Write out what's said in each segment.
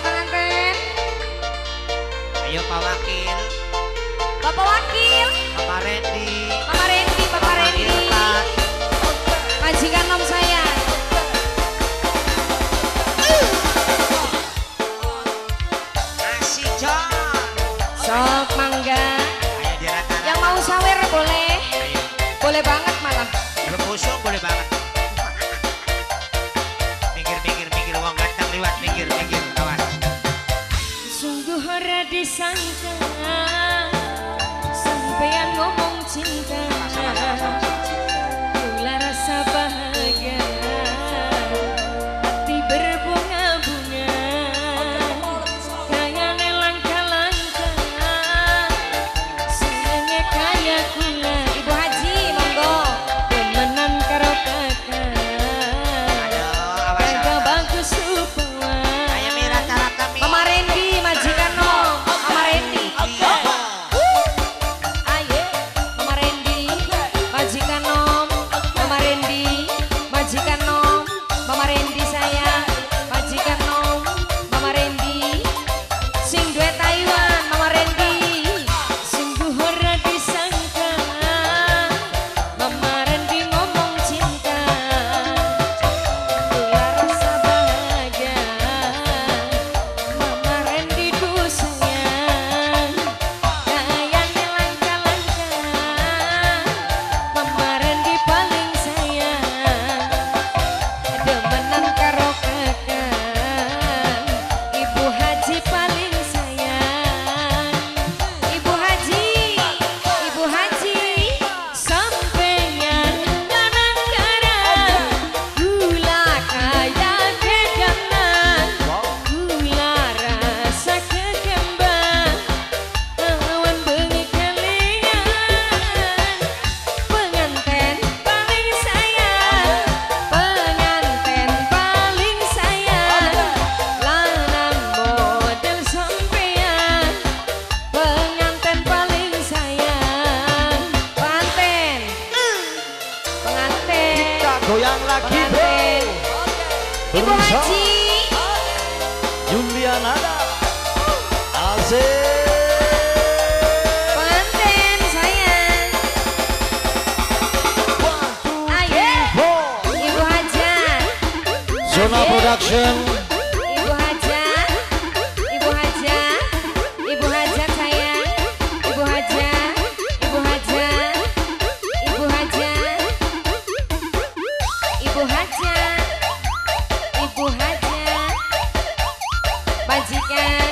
pengantin. Ayo Pak Wakil. Bapak Wakil. Bapak Randy. Mama Randy, Bapak Randy. Majikan nom saya. Nasi John. Sok mangga. Ayo di rata-rata. Yang mau sawer boleh. Ayo. Boleh banget malah. Rebusung boleh banget. Minggir, uang ganteng lewat, minggir, awas. Sungguh ora disangka sampeyan ngomong cinta. Mula rasa bahagia, hati berbunga-bunga. Kayane langkah-langkah, senengnya kayak gula. Ibu Haji, monggo. Temenan karo kakak. Ayo, awas. Kakak bagus rupawan. Ayo mi rata-rata mi. Mama Randy, majikan no. Mama Randy. Ayo, Mama Randy, majikan no. Mama Randy, majikan no. Mama Randy sayang, majikan no. Mama Randy, sing duet Taiwan. Mama Randy, sungguh ora disangka. Mama Randy ngomong cinta. Mula rasa bahagia. Mama Randy ku sayang. Kayaknya langkah-langkah. Mama Randy paling sayang. Demenan karo kakak. Ibu Haji paling sayang. Ibu Haji, Ibu Haji, sampeyan lanang karang. Gula kaya kedanan, gula rasa kekembang. Awan bengi kelingan, penganten paling sayang. Penganten paling sayang, lanang model sampeyan. Penganten paling sayang. Penganten, penganten, Kita goyang lagi bro. penganten. Ibu Berusaha. Haji. Julianada. Asik. Pengantin sayang. One, two, Ayo. four. Ibu Haja. Zona Ayo. Production. Ibu Haja. Ibu Haja. Ibu Haja sayang. Ibu Haja. Ibu Haja. Ibu Haja. Ibu Haja. Ibu Haja. Majikan.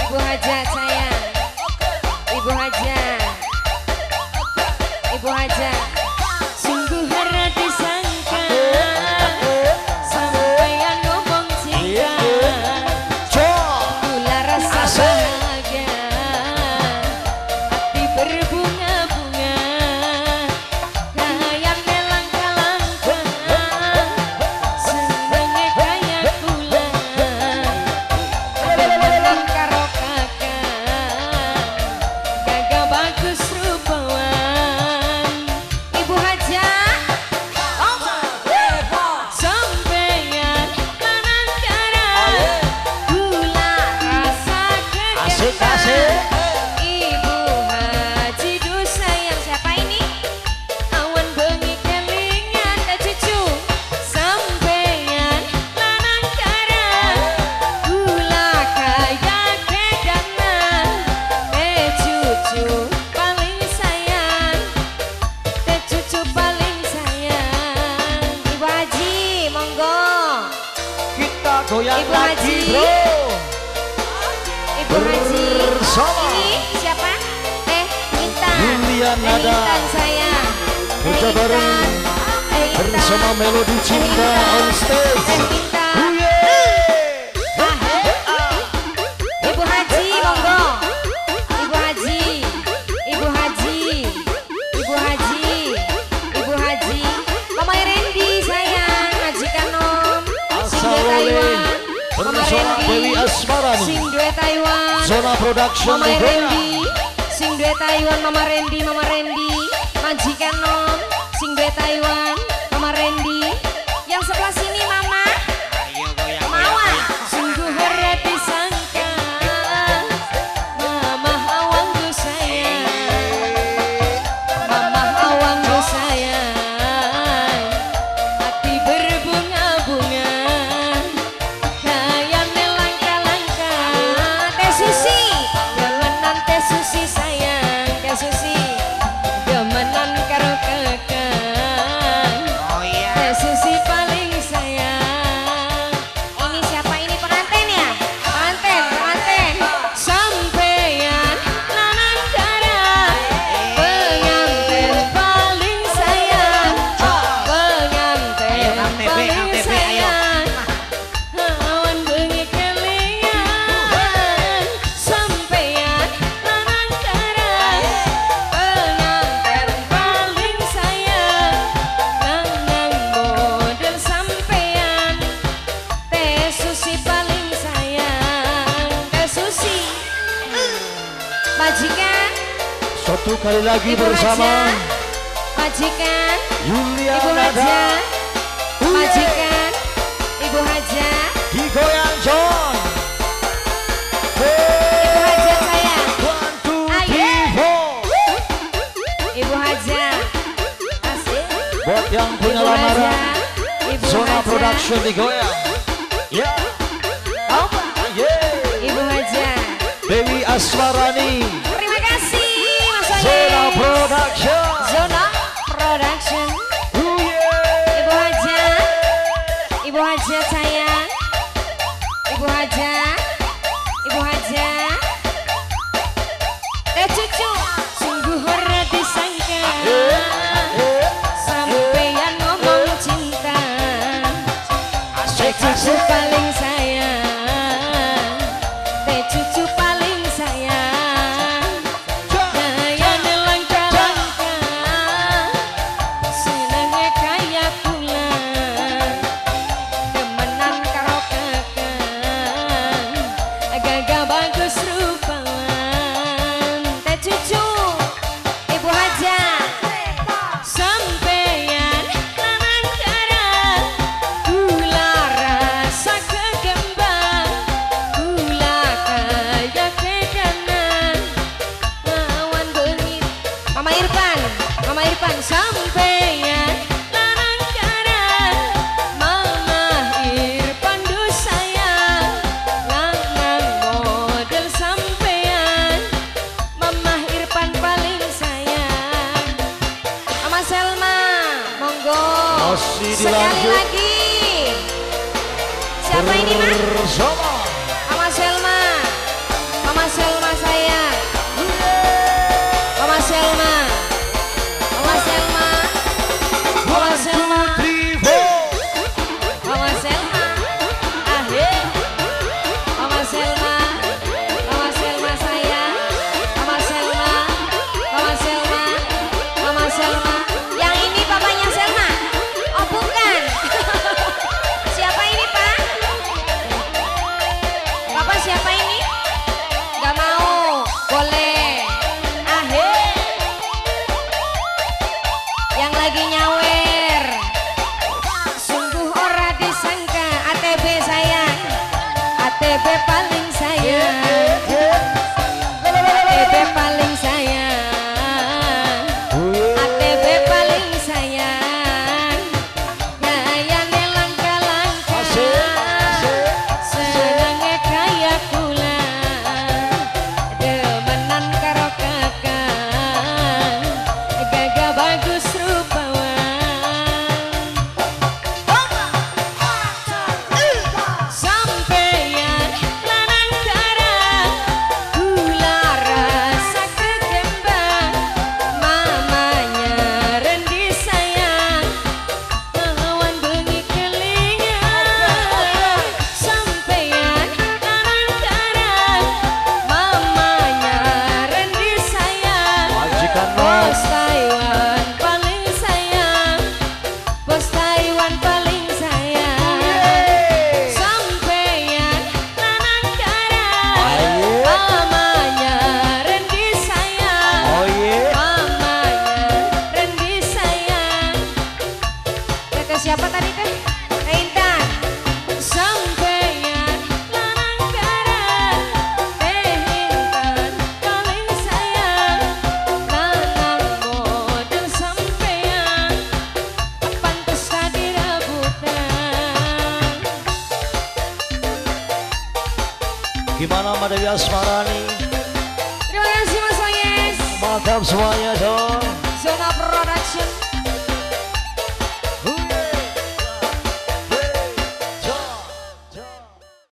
Ibu Haja sayang. Ibu Haja. Ibu Haja. Sungguh ora disangka sampeyan ngomong cinta. John. Gula rasa Asik. bahagia, hati berbunga-bunga. Kayaknya langkah-langkah, senengnya kayak gula. Demenan karo kakak, gagah bagus rupawan. Ibu Haja, sampeyan lanang karang. Gula rasa Asik, kekembang. asik. Ibu Haji duh sayang. Siapa ini? Awan bengi kelingan teh cucu. Sampeyan lanang karang. Gula kaya kedanan. Teh cucu paling sayang. Teh cucu paling sayang. Ibu Haji, monggo. Kita goyang Ibu lagi Haji. bro. Ibu Haji. Bersama. Ini siapa? Teh Intan. Julianada. Teh Intan sayang. Teh Kerja bareng Intan. Teh Intan. bersama Melodi Teh Cinta Intan. on stage. Teh Intan. Huye. Ibu Haji, monggo. Ibu Haji. Ibu Haji. Ibu Haji. Ibu Haji. Mama Randy sayang. Majikan nom. Sing duet Taiwan. Mama bersama Randy. Dewi Asmarani. Sing duet Taiwan. Zona Production Mama Budaya. Randy, sing duet Taiwan. Mama Randy, Mama Randy, majikan nom, sing duet Taiwan. Mama Randy, yang sebelah sini Mama, Ayo goyang. mau Satu kali lagi Ibu bersama Haja, majikan, Yulia Ibu Nada. Haja, majikan, Ibu Haja, Digoyang John. Ibu Haja sayang. 1, 2, Ayo. 3, 4. Ibu Haja, asik. Buat yang punya Ibu Haja, lamaran, Ibu Zona Haja, Production digoyang. Ya. Apa? Yeah. Ibu Haja. Dewi Asmarani. Terima kasih Mas Oyes. Zona Production. Zona Production. Oh yeah. Ibu Haja, Ibu Haja sayang, Ibu Haja, Ibu Haja, teh cucu, sungguh ora disangka, sampeyan ngomong cinta, teh cucu paling sayang, teh cucu paling sayang, gayane langka-langka, senenge kaya bulan, demenan karo kakang, gagah bagus rupawan, teh cucu, Ibu Haja, sampeyan lanang karang, gula rasa kegembang, gula kaya kedanan, lawan bengit, Mama Irfan, sampeyan lanang karang, Mama Irfan duh sayang, lanang model sampeyan, Mama Irfan paling sayang, Mama Selma, monggo, Masih sekali dilanjut. lagi, siapa ini Mas? Bersama Mama Selma, Mama Selma sayang, Mama Selma, Mama Selma, Mama Selma, 3, 4. Mama Selma, aheh, Mama Selma, Mama Selma sayang, Mama Selma, Mama Selma, Mama Selma, yang ini papanya Selma, oh bukan, siapa ini Pak? Bapak siapa ini? Gak mau, boleh, aheh, yang lagi nyawer, sungguh ora disangka, ATB sayang, ATB paling sayang, ATB paling sayang, ATB paling sayang, gayane langka-langka, senenge kaya bulan, demenan karo kakang, gagah bagus rupawan. Sampeyan lanang karang, gula rasa kegembang, mamanya rendi sayang, lawan bengi kelingan. Sampeyan lanang karang, mamanya rendi sayang, Majikan Bos Mas. Taiwan paling sayang, Bos Taiwan paling sayang. Sampeyan lanang karang, mamanya rendi sayang, Oh yeah. mamanya rendi sayang. Ke siapa tadi teh? Teh Intan. Sampeyan lanang karang, Teh Intan paling sayang, lanang model sampeyan, pantes tadi rebutan. Gimana Mbak Dewi Asmarani? Terima kasih Mas Oyes. Mantap semuanya dong. Zona Production.